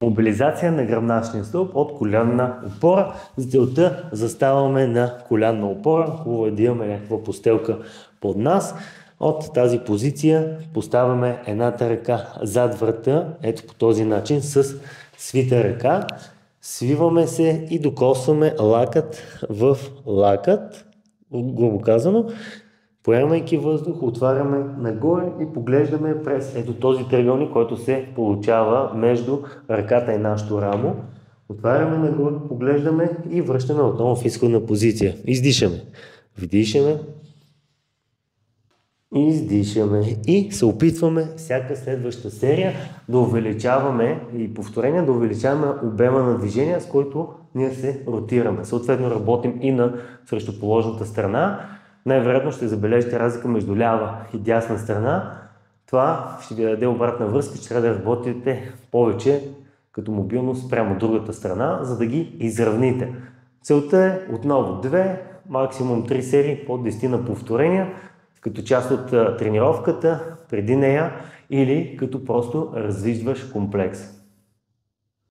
Мобилизация на гръбначния стълб от колянна опора. За целта заставаме на колянна опора. Хубаво е да имаме някаква постелка под нас. От тази позиция поставяме едната ръка зад врата, ето по този начин, с свита ръка. Свиваме се и докосваме лакът в лакът, грубо казано. Поемайки въздух, отваряме нагоре и поглеждаме през ето този триъгълник, който се получава между ръката и нашето рамо. Отваряме нагоре, поглеждаме и връщаме отново в изходна позиция. Издишаме. Вдишаме. Издишаме и се опитваме всяка следваща серия да увеличаваме и повторения, да увеличаваме обема на движение, с който ние се ротираме. Съответно работим и на срещуположната страна. Най-вероятно ще забележите разлика между лява и дясна страна. Това ще ви даде обратна връзка, че трябва да работите повече като мобилност прямо другата страна, за да ги изравните. Целта е отново 2, максимум 3 серии по 10 на повторения, като част от тренировката, преди нея или като просто развиждаш комплекс.